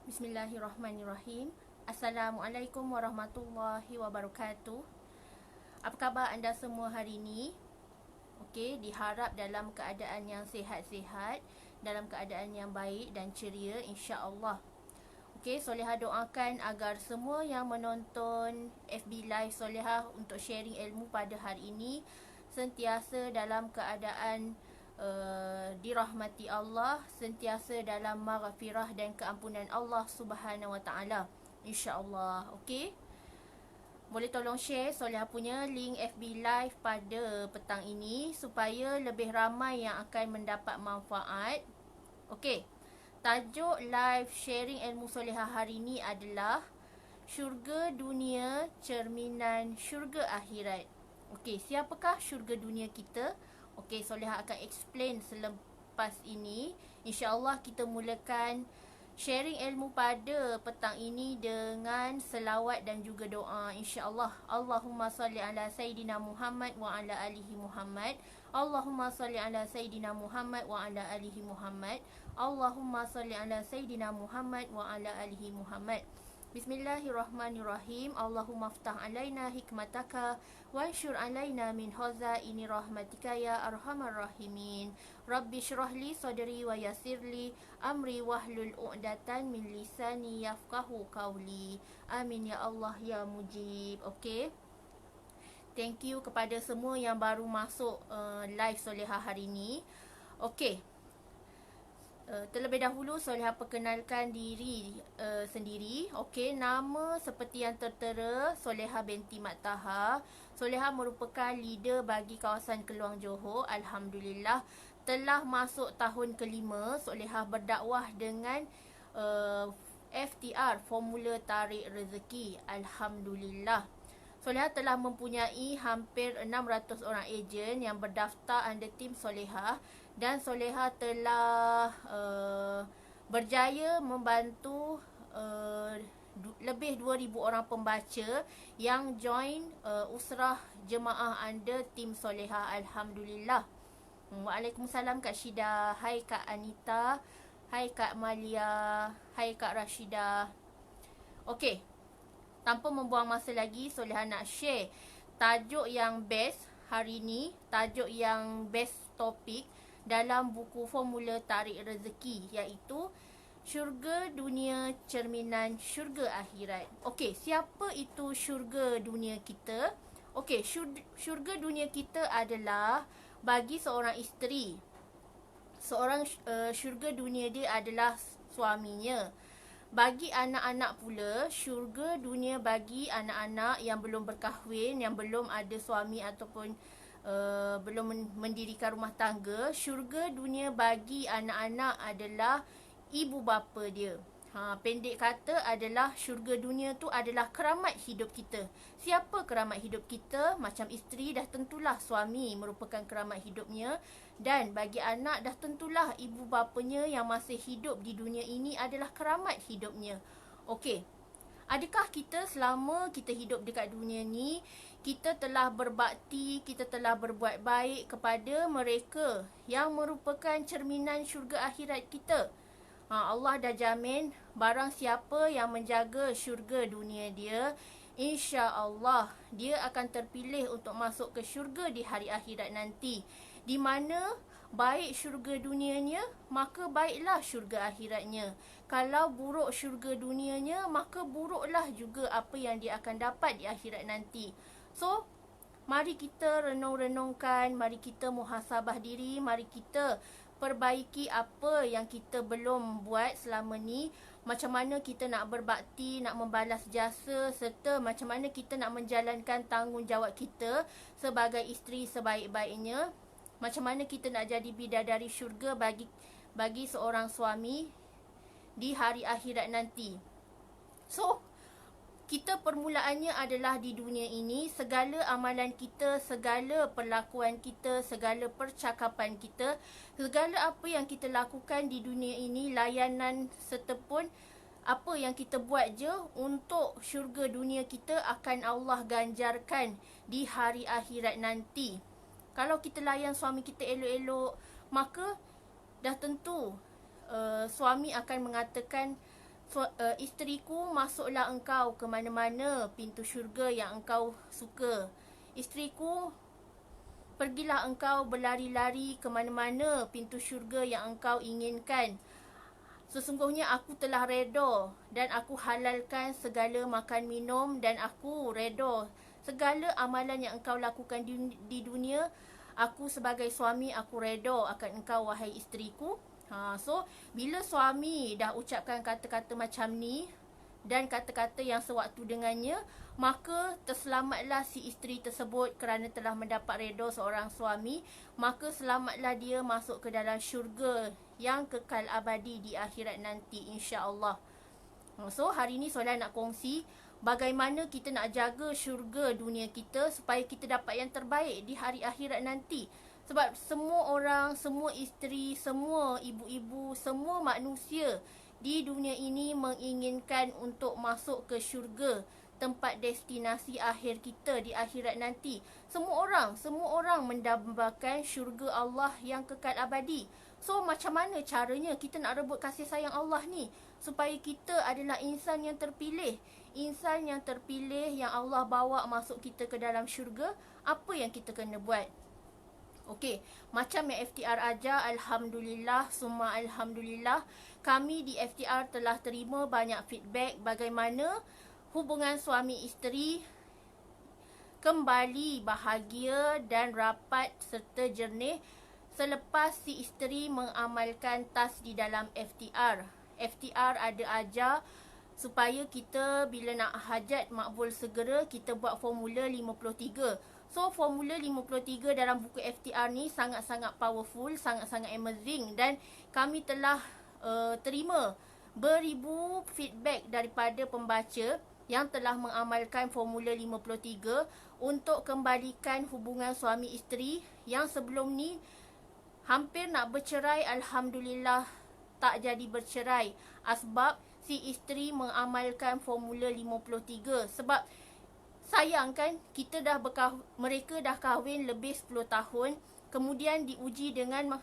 Bismillahirrahmanirrahim. Assalamualaikum warahmatullahi wabarakatuh. Apa khabar anda semua hari ini? Okey, diharap dalam keadaan yang sihat-sihat, dalam keadaan yang baik dan ceria, insya-Allah. Okey, Solehah doakan agar semua yang menonton FB Live Solehah untuk sharing ilmu pada hari ini sentiasa dalam keadaan dirahmati Allah, sentiasa dalam maghfirah dan keampunan Allah Subhanahu Wa Taala, insya-Allah. Okey, boleh tolong share Solehah punya link FB Live pada petang ini supaya lebih ramai yang akan mendapat manfaat. Okey, tajuk live sharing ilmu Solehah hari ini adalah syurga dunia cerminan syurga akhirat. Okey, siapakah syurga dunia kita? Okey, Solehah akan explain selepas ini. InsyaAllah kita mulakan sharing ilmu pada petang ini dengan selawat dan juga doa, insyaAllah. Allahumma salli ala Sayyidina Muhammad wa ala alihi Muhammad. Allahumma salli ala Sayyidina Muhammad wa ala alihi Muhammad. Allahumma salli ala Sayyidina Muhammad wa ala alihi Muhammad. Bismillahirrahmanirrahim. Allahumma ftah alaina hikmataka wansyur alaina min khazaini rahmatika ya arhamar rahimin. Rabbi syrahli sadri wa yassirli amri wahlul uqdatan min lisani yafqahu qawli. Amin ya Allah ya mujib. Okey, thank you kepada semua yang baru masuk live Solehah hari ini. Okey, terlebih dahulu Solehah perkenalkan diri sendiri. Okey, nama seperti yang tertera, Solehah binti Mat Taha. Solehah merupakan leader bagi kawasan Keluang Johor. Alhamdulillah, telah masuk tahun kelima Solehah berdakwah dengan FTR, Formula Tarik Rezeki. Alhamdulillah, Solehah telah mempunyai hampir 600 orang ejen yang berdaftar under tim Solehah, dan Solehah telah berjaya membantu lebih 2,000 orang pembaca yang join usrah jemaah under tim Solehah. Alhamdulillah. Waalaikumsalam Kak Syida. Hai Kak Anita. Hai Kak Malia. Hai Kak Rashida. Okey, tanpa membuang masa lagi, Solehah nak share tajuk yang best hari ni, tajuk yang best topik dalam buku Formula Tarik Rezeki, iaitu syurga dunia cerminan syurga akhirat. Okey, siapa itu syurga dunia kita? Okey, syurga dunia kita adalah bagi seorang isteri. Syurga dunia dia adalah suaminya. Bagi anak-anak pula, syurga dunia bagi anak-anak yang belum berkahwin, yang belum ada suami ataupun belum mendirikan rumah tangga. Syurga dunia bagi anak-anak adalah ibu bapa dia. Pendek kata adalah syurga dunia tu adalah keramat hidup kita. Siapa keramat hidup kita? Macam isteri dah tentulah suami merupakan keramat hidupnya, dan bagi anak dah tentulah ibu bapanya yang masih hidup di dunia ini adalah keramat hidupnya. Okey, adakah kita selama kita hidup dekat dunia ni, kita telah berbakti, kita telah berbuat baik kepada mereka yang merupakan cerminan syurga akhirat kita? Allah dah jamin, barang siapa yang menjaga syurga dunia dia, insya-Allah dia akan terpilih untuk masuk ke syurga di hari akhirat nanti. Di mana baik syurga dunianya, maka baiklah syurga akhiratnya. Kalau buruk syurga dunianya, maka buruklah juga apa yang dia akan dapat di akhirat nanti. So, mari kita renung-renungkan, mari kita muhasabah diri, mari kita perbaiki apa yang kita belum buat selama ni, macam mana kita nak berbakti, nak membalas jasa, serta macam mana kita nak menjalankan tanggungjawab kita sebagai isteri sebaik-baiknya, macam mana kita nak jadi bidadari syurga bagi seorang suami di hari akhirat nanti. So, kita permulaannya adalah di dunia ini. Segala amalan kita, segala perlakuan kita, segala percakapan kita, segala apa yang kita lakukan di dunia ini, layanan serta pun apa yang kita buat je untuk syurga dunia kita akan Allah ganjarkan di hari akhirat nanti. Kalau kita layan suami kita elok-elok, maka dah tentu suami akan mengatakan Isteriku, masuklah engkau ke mana-mana pintu syurga yang engkau suka. Isteriku, pergilah engkau berlari-lari ke mana-mana pintu syurga yang engkau inginkan. Sesungguhnya aku telah redha dan aku halalkan segala makan minum, dan aku redha segala amalan yang engkau lakukan di dunia. Aku sebagai suami, aku redha akan engkau wahai isteriku. So bila suami dah ucapkan kata-kata macam ni dan kata-kata yang sewaktu dengannya, maka terselamatlah si isteri tersebut kerana telah mendapat redha seorang suami. Maka selamatlah dia masuk ke dalam syurga yang kekal abadi di akhirat nanti, insya-Allah. So hari ni Solah nak kongsi bagaimana kita nak jaga syurga dunia kita supaya kita dapat yang terbaik di hari akhirat nanti. Sebab semua orang, semua isteri, semua ibu-ibu, semua manusia di dunia ini menginginkan untuk masuk ke syurga, tempat destinasi akhir kita di akhirat nanti. Semua orang mendambakan syurga Allah yang kekal abadi. So macam mana caranya kita nak rebut kasih sayang Allah ni supaya kita adalah insan yang terpilih? Insan yang terpilih yang Allah bawa masuk kita ke dalam syurga. Apa yang kita kena buat? Okey, macam yang FTR ajar, alhamdulillah summa alhamdulillah, kami di FTR telah terima banyak feedback bagaimana hubungan suami isteri kembali bahagia dan rapat serta jernih selepas si isteri mengamalkan tas di dalam FTR. FTR ada ajar supaya kita bila nak hajat makbul segera, kita buat formula 53. So formula 53 dalam buku FTR ni sangat-sangat powerful, sangat-sangat amazing, dan kami telah terima beribu feedback daripada pembaca yang telah mengamalkan formula 53 untuk kembalikan hubungan suami isteri yang sebelum ni hampir nak bercerai. Alhamdulillah tak jadi bercerai asbab si isteri mengamalkan formula 53. Sebab sayang kan, mereka dah kahwin lebih 10 tahun, kemudian diuji dengan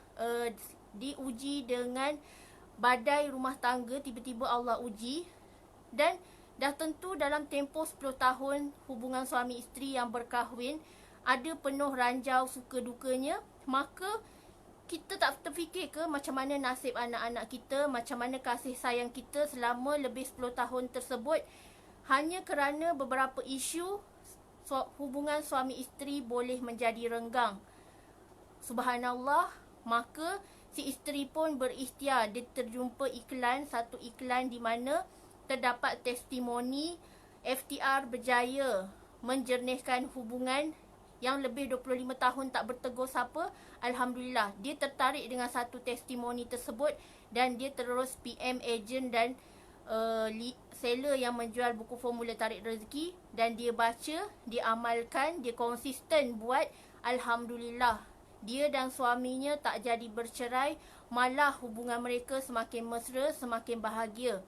badai rumah tangga, tiba-tiba Allah uji, dan dah tentu dalam tempoh 10 tahun hubungan suami isteri yang berkahwin ada penuh ranjau suka dukanya. Maka kita tak terfikir ke macam mana nasib anak-anak kita, macam mana kasih sayang kita selama lebih 10 tahun tersebut, hanya kerana beberapa isu hubungan suami isteri boleh menjadi renggang. Subhanallah. Maka si isteri pun berikhtiar. Dia terjumpa satu iklan di mana terdapat testimoni FTR berjaya menjernihkan hubungan yang lebih 25 tahun tak bertegur siapa. Alhamdulillah, dia tertarik dengan satu testimoni tersebut dan dia terus PM ejen dan seller yang menjual buku formula tarik rezeki, dan dia baca, dia amalkan, dia konsisten buat. Alhamdulillah, dia dan suaminya tak jadi bercerai, malah hubungan mereka semakin mesra, semakin bahagia.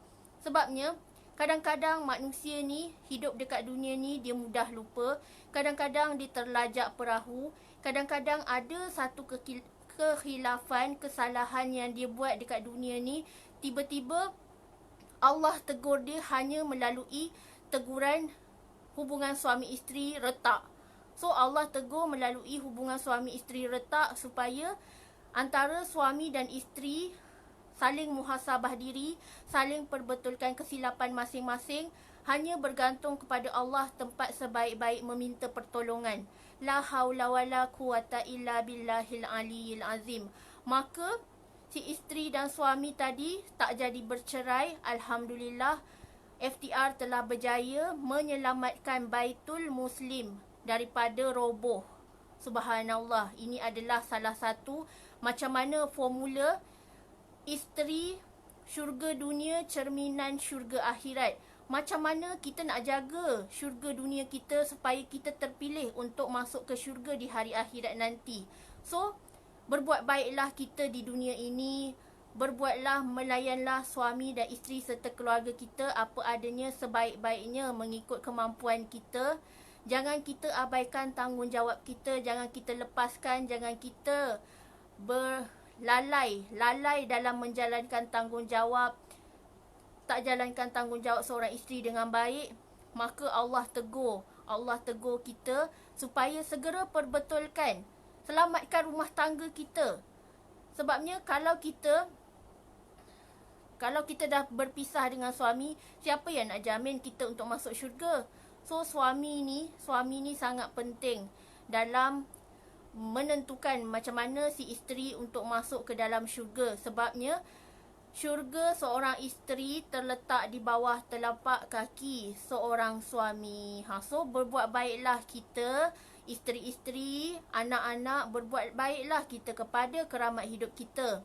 Sebabnya kadang-kadang manusia ni hidup dekat dunia ni dia mudah lupa. Kadang-kadang dia terlajak perahu. Kadang-kadang ada satu kehilafan, kesalahan yang dia buat dekat dunia ni, tiba-tiba Allah tegur dia hanya melalui teguran hubungan suami isteri retak. So Allah tegur melalui hubungan suami isteri retak supaya antara suami dan isteri saling muhasabah diri, saling perbetulkan kesilapan masing-masing, hanya bergantung kepada Allah tempat sebaik-baik meminta pertolongan. La haula wala quwata illa billahil aliyil azim. Maka si isteri dan suami tadi tak jadi bercerai. Alhamdulillah, FTR telah berjaya menyelamatkan Baitul Muslim daripada roboh. Subhanallah, ini adalah salah satu macam mana formula isteri syurga dunia, cerminan syurga akhirat. Macam mana kita nak jaga syurga dunia kita supaya kita terpilih untuk masuk ke syurga di hari akhirat nanti. So berbuat baiklah kita di dunia ini. Berbuatlah, melayanlah suami dan isteri serta keluarga kita apa adanya, sebaik-baiknya mengikut kemampuan kita. Jangan kita abaikan tanggungjawab kita. Jangan kita lepaskan. Jangan kita lalai dalam menjalankan tanggungjawab. tak jalankan tanggungjawab seorang isteri dengan baik, maka Allah tegur kita supaya segera perbetulkan, selamatkan rumah tangga kita. Sebabnya kalau kita dah berpisah dengan suami, siapa yang nak jamin kita untuk masuk syurga? So suami ni sangat penting dalam menentukan macam mana si isteri untuk masuk ke dalam syurga. Sebabnya syurga seorang isteri terletak di bawah telapak kaki seorang suami. So berbuat baiklah kita, isteri-isteri, anak-anak, berbuat baiklah kita kepada keramat hidup kita.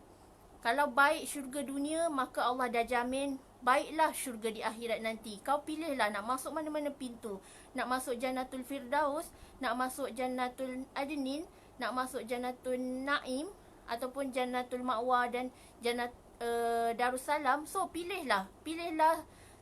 Kalau baik syurga dunia, maka Allah dah jamin baiklah syurga di akhirat nanti. Kau pilihlah nak masuk mana-mana pintu. Nak masuk Jannatul Firdaus, nak masuk Jannatul Adnin, nak masuk Jannatul Naim, ataupun Jannatul Ma'wa dan Jannat Darussalam. So pilihlah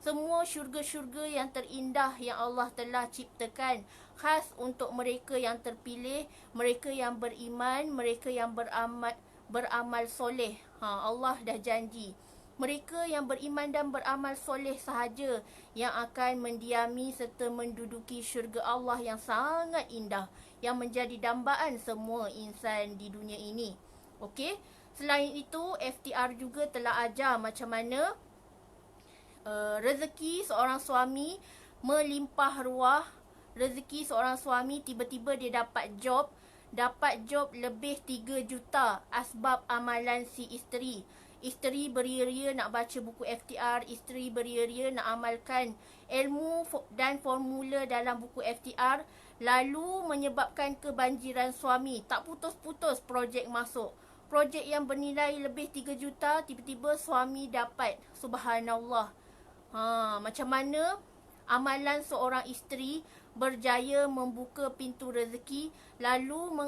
semua syurga-syurga yang terindah yang Allah telah ciptakan khas untuk mereka yang terpilih, mereka yang beriman, mereka yang beramal soleh. Allah dah janji mereka yang beriman dan beramal soleh sahaja yang akan mendiami serta menduduki syurga Allah yang sangat indah, yang menjadi dambaan semua insan di dunia ini. Okey, selain itu FTR juga telah ajar macam mana rezeki seorang suami melimpah ruah. Rezeki seorang suami tiba-tiba dia dapat job lebih 3 juta asbab amalan si isteri. Isteri beria-ria nak baca buku FTR, isteri beria-ria nak amalkan ilmu dan formula dalam buku FTR, lalu menyebabkan kebanjiran suami. Tak putus-putus projek masuk. Projek yang bernilai lebih 3 juta, tiba-tiba suami dapat. Subhanallah. Macam mana amalan seorang isteri berjaya membuka pintu rezeki, lalu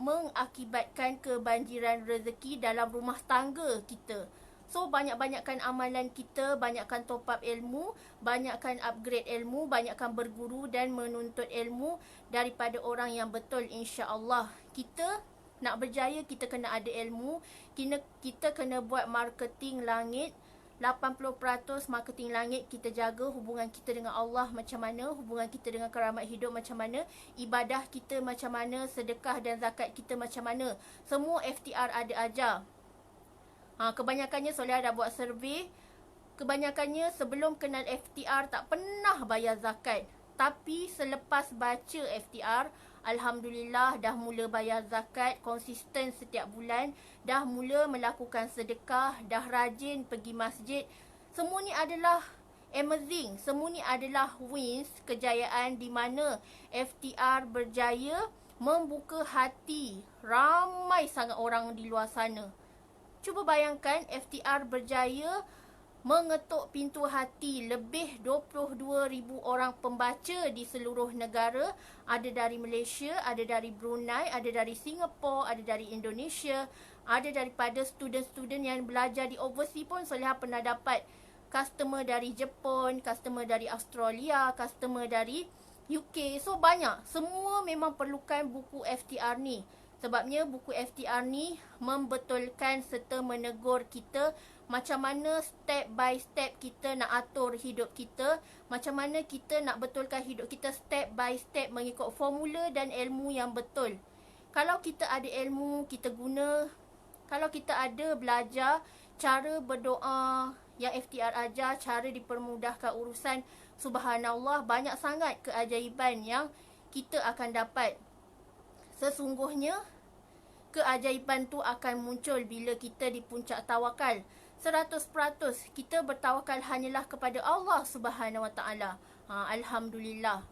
mengakibatkan kebanjiran rezeki dalam rumah tangga kita. So banyak-banyakkan amalan kita, banyakkan top up ilmu, banyakkan upgrade ilmu, banyakkan berguru dan menuntut ilmu daripada orang yang betul, insya-Allah. Kita nak berjaya, kita kena ada ilmu, kita kena buat marketing langit. 80% marketing langit, kita jaga hubungan kita dengan Allah macam mana, hubungan kita dengan keramat hidup macam mana, ibadah kita macam mana, sedekah dan zakat kita macam mana. Semua FTR ada ajar. Kebanyakannya Soleha dah buat survey, kebanyakannya sebelum kenal FTR tak pernah bayar zakat. Tapi selepas baca FTR, alhamdulillah dah mula bayar zakat konsisten setiap bulan, dah mula melakukan sedekah, dah rajin pergi masjid. Semua ni adalah amazing, semua ni adalah wins, kejayaan di mana FTR berjaya membuka hati ramai sangat orang di luar sana. Cuba bayangkan FTR berjaya mengetuk pintu hati lebih 22,000 orang pembaca di seluruh negara. Ada dari Malaysia, ada dari Brunei, ada dari Singapura, ada dari Indonesia, ada daripada student-student yang belajar di overseas pun. Soleha pernah dapat customer dari Jepun, customer dari Australia, customer dari UK. So banyak, semua memang perlukan buku FTR ni. Sebabnya buku FTR ni membetulkan serta menegur kita macam mana step by step kita nak atur hidup kita, macam mana kita nak betulkan hidup kita step by step mengikut formula dan ilmu yang betul. Kalau kita ada ilmu, kita guna. Kalau kita ada belajar cara berdoa yang FTR ajar, cara dipermudahkan urusan, subhanallah, banyak sangat keajaiban yang kita akan dapat. Sesungguhnya keajaiban tu akan muncul bila kita di puncak tawakal. 100% kita bertawakal hanyalah kepada Allah Subhanahu Wa Taala. Alhamdulillah.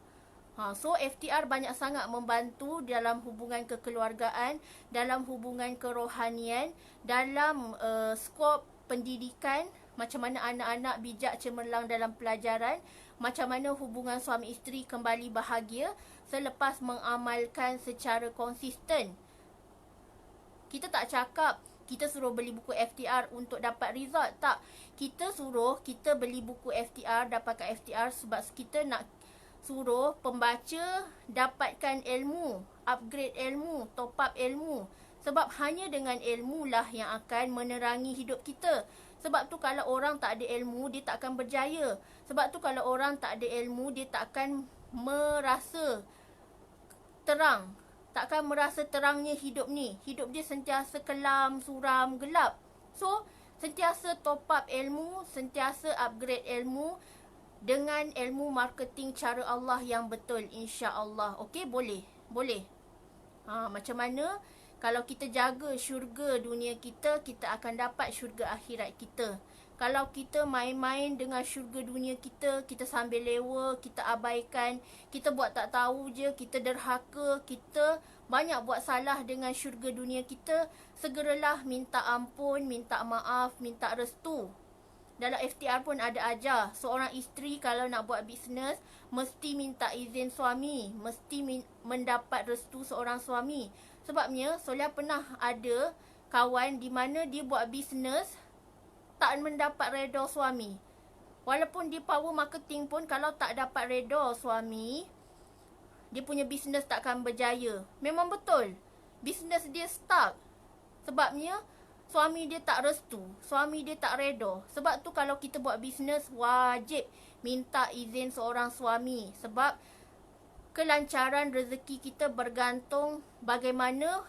So FTR banyak sangat membantu dalam hubungan kekeluargaan, dalam hubungan kerohanian, dalam skop pendidikan, macam mana anak-anak bijak cemerlang dalam pelajaran, macam mana hubungan suami isteri kembali bahagia selepas mengamalkan secara konsisten. Kita tak cakap kita suruh beli buku FTR untuk dapat result. Tak. Kita suruh kita beli buku FTR, dapatkan FTR sebab kita nak suruh pembaca dapatkan ilmu, upgrade ilmu, top up ilmu. Sebab hanya dengan ilmu lah yang akan menerangi hidup kita. Sebab tu kalau orang tak ada ilmu, dia tak akan berjaya. Sebab tu kalau orang tak ada ilmu, dia tak akan merasa terang. Tak akan merasa terangnya hidup ni. Hidup dia sentiasa kelam, suram, gelap. So, sentiasa top up ilmu, sentiasa upgrade ilmu dengan ilmu marketing cara Allah yang betul, insya-Allah. Okey, boleh. Boleh. Macam mana kalau kita jaga syurga dunia kita, kita akan dapat syurga akhirat kita. Kalau kita main-main dengan syurga dunia kita, kita sambil lewa, kita abaikan, kita buat tak tahu je, kita derhaka, kita banyak buat salah dengan syurga dunia kita, segeralah minta ampun, minta maaf, minta restu. Dalam FTR pun ada ajar, seorang isteri kalau nak buat bisnes, mesti minta izin suami, mesti mendapat restu seorang suami. Sebabnya, Solia pernah ada kawan di mana dia buat bisnes, tak mendapat redha suami. Walaupun dia power marketing pun, kalau tak dapat redha suami, dia punya bisnes takkan berjaya. Memang betul, bisnes dia stuck. Sebabnya, suami dia tak restu, suami dia tak redha. Sebab tu kalau kita buat bisnes, wajib minta izin seorang suami. Sebab kelancaran rezeki kita bergantung bagaimana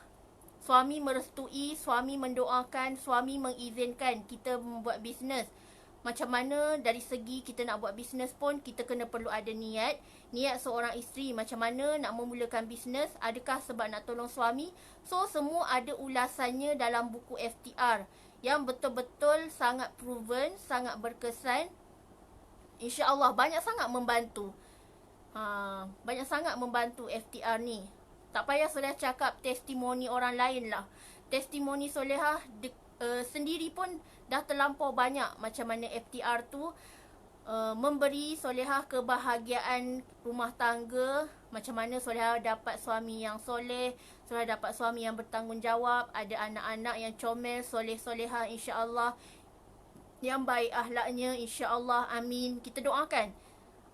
suami merestui, suami mendoakan, suami mengizinkan kita membuat bisnes. Macam mana dari segi kita nak buat bisnes pun, kita kena perlu ada niat. Niat seorang isteri macam mana nak memulakan bisnes, adakah sebab nak tolong suami. So, semua ada ulasannya dalam buku FTR yang betul-betul sangat proven, sangat berkesan. InsyaAllah banyak sangat membantu. Banyak sangat membantu FTR ni. Tak payah Soleh cakap testimoni orang lain lah. Testimoni Solehah sendiri pun dah terlampau banyak macam mana FTR tu memberi Solehah kebahagiaan rumah tangga. Macam mana Solehah dapat suami yang soleh, Solehah dapat suami yang bertanggungjawab, ada anak-anak yang comel, soleh-solehah insya-Allah, yang baik akhlaknya insya-Allah. Amin. Kita doakan.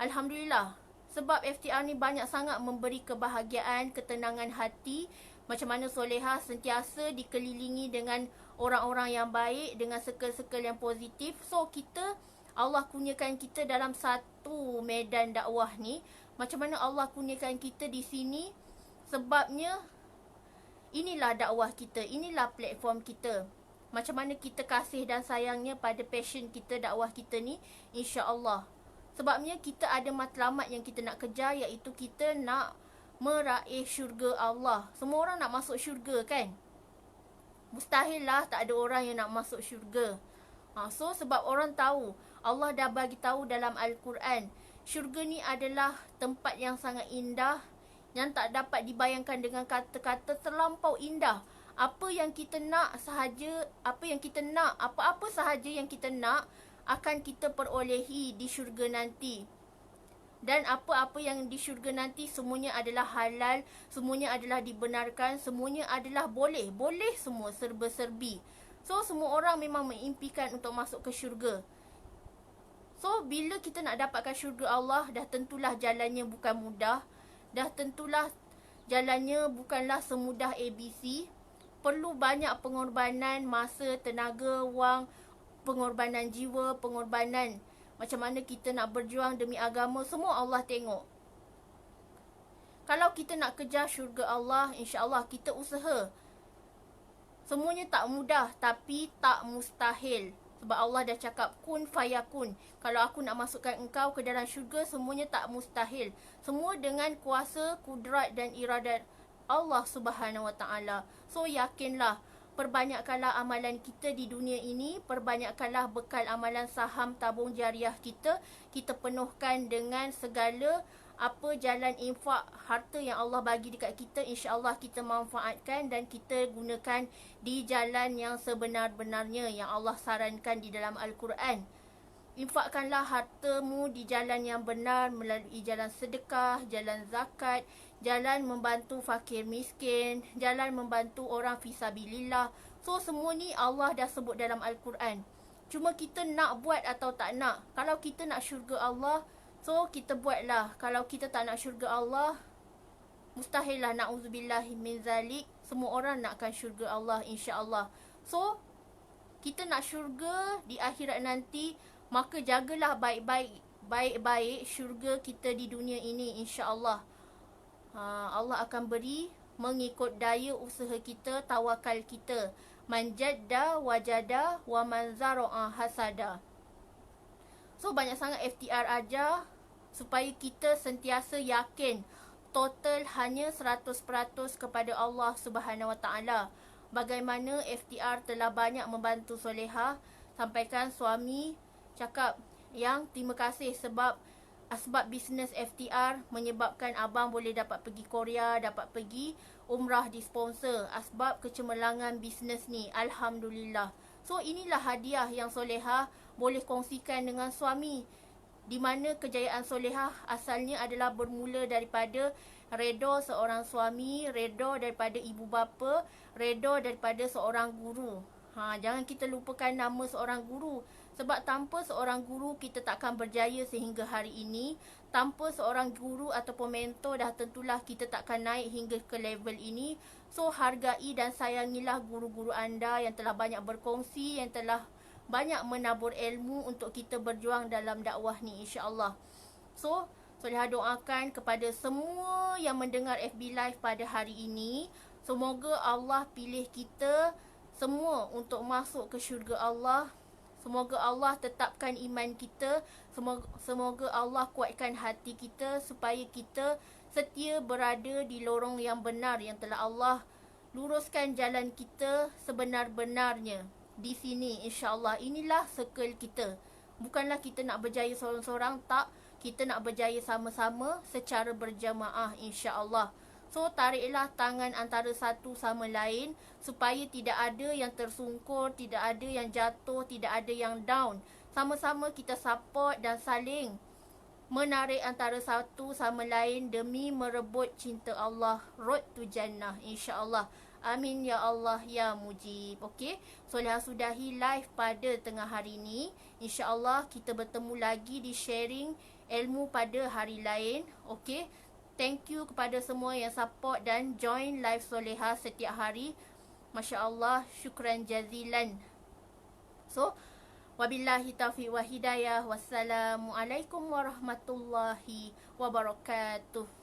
Alhamdulillah. Sebab FTR ni banyak sangat memberi kebahagiaan, ketenangan hati. Macam mana Solehah sentiasa dikelilingi dengan orang-orang yang baik, dengan circle-circle yang positif. So, Allah kurniakan kita dalam satu medan dakwah ni. Macam mana Allah kurniakan kita di sini. Sebabnya, inilah dakwah kita, inilah platform kita. Macam mana kita kasih dan sayangnya pada passion kita, dakwah kita ni, insya-Allah. Sebabnya kita ada matlamat yang kita nak kejar, iaitu kita nak meraih syurga Allah. Semua orang nak masuk syurga kan? Mustahil lah tak ada orang yang nak masuk syurga. So sebab orang tahu, Allah dah bagi tahu dalam Al-Quran, syurga ni adalah tempat yang sangat indah, yang tak dapat dibayangkan dengan kata-kata, terlampau indah. Apa yang kita nak sahaja, apa-apa sahaja yang kita nak akan kita perolehi di syurga nanti. Dan apa-apa yang di syurga nanti semuanya adalah halal, semuanya adalah dibenarkan, semuanya adalah boleh. Boleh semua, serba-serbi. So, semua orang memang mengimpikan untuk masuk ke syurga. So, bila kita nak dapatkan syurga Allah, dah tentulah jalannya bukan mudah. Dah tentulah jalannya bukanlah semudah ABC. Perlu banyak pengorbanan masa, tenaga, wang, pengorbanan jiwa, pengorbanan macam mana kita nak berjuang demi agama, semua Allah tengok. Kalau kita nak kejar syurga Allah, insya-Allah kita usaha. Semuanya tak mudah tapi tak mustahil. Sebab Allah dah cakap kun fayakun. Kalau aku nak masukkan engkau ke dalam syurga, semuanya tak mustahil. Semua dengan kuasa, kudrat dan iradat Allah Subhanahu Wa Taala. So yakinlah, perbanyakkanlah amalan kita di dunia ini, perbanyakkanlah bekal amalan saham tabung jariah kita. Kita penuhkan dengan segala apa jalan infak harta yang Allah bagi dekat kita, insya-Allah kita manfaatkan dan kita gunakan di jalan yang sebenar-benarnya yang Allah sarankan di dalam Al-Quran. Infakkanlah hartamu di jalan yang benar melalui jalan sedekah, jalan zakat, jalan membantu fakir miskin, jalan membantu orang fisabilillah. So semua ni Allah dah sebut dalam Al-Quran. Cuma kita nak buat atau tak nak. Kalau kita nak syurga Allah, so kita buatlah. Kalau kita tak nak syurga Allah, mustahil lah, na'udzubillah min zalik. Semua orang nakkan syurga Allah insya-Allah. So kita nak syurga di akhirat nanti, maka jagalah baik-baik syurga kita di dunia ini, insya-Allah. Allah akan beri mengikut daya usaha kita, tawakal kita. Manjadda wajada wa manzara'a hasada. So banyak sangat FTR ajar supaya kita sentiasa yakin total hanya 100% kepada Allah Subhanahu Wa Taala. Bagaimana FTR telah banyak membantu Soleha, sampaikan suami cakap yang terima kasih sebab asbab bisnes FTR menyebabkan abang boleh dapat pergi Korea, dapat pergi umrah disponsor. Asbab kecemerlangan bisnes ni, alhamdulillah. So inilah hadiah yang Soleha boleh kongsikan dengan suami, di mana kejayaan Soleha asalnya adalah bermula daripada redha seorang suami, redha daripada ibu bapa, redha daripada seorang guru. Jangan kita lupakan nama seorang guru. Sebab tanpa seorang guru, kita takkan berjaya sehingga hari ini. Tanpa seorang guru ataupun mentor, dah tentulah kita takkan naik hingga ke level ini. So, hargai dan sayangilah guru-guru anda yang telah banyak berkongsi, yang telah banyak menabur ilmu untuk kita berjuang dalam dakwah ni, insya-Allah. So, Soleha doakan kepada semua yang mendengar FB Live pada hari ini, semoga Allah pilih kita semua untuk masuk ke syurga Allah. Semoga Allah tetapkan iman kita. Semoga Allah kuatkan hati kita supaya kita setia berada di lorong yang benar yang telah Allah luruskan jalan kita sebenar-benarnya. Di sini, insya-Allah, inilah circle kita. Bukanlah kita nak berjaya seorang-seorang, tak. Kita nak berjaya sama-sama secara berjamaah, insya-Allah. So, tariklah tangan antara satu sama lain supaya tidak ada yang tersungkur, tidak ada yang jatuh, tidak ada yang down. Sama-sama kita support dan saling menarik antara satu sama lain demi merebut cinta Allah. Road to Jannah, insya-Allah. Amin ya Allah ya Mujib. Okey, Soleha sudahi live pada tengah hari ini. Insya-Allah kita bertemu lagi di sharing ilmu pada hari lain. Okey. Thank you kepada semua yang support dan join live Soleha setiap hari. Masya Allah, syukran jazilan. So, wabillahi taufiq wa hidayah. Wassalamualaikum warahmatullahi wabarakatuh.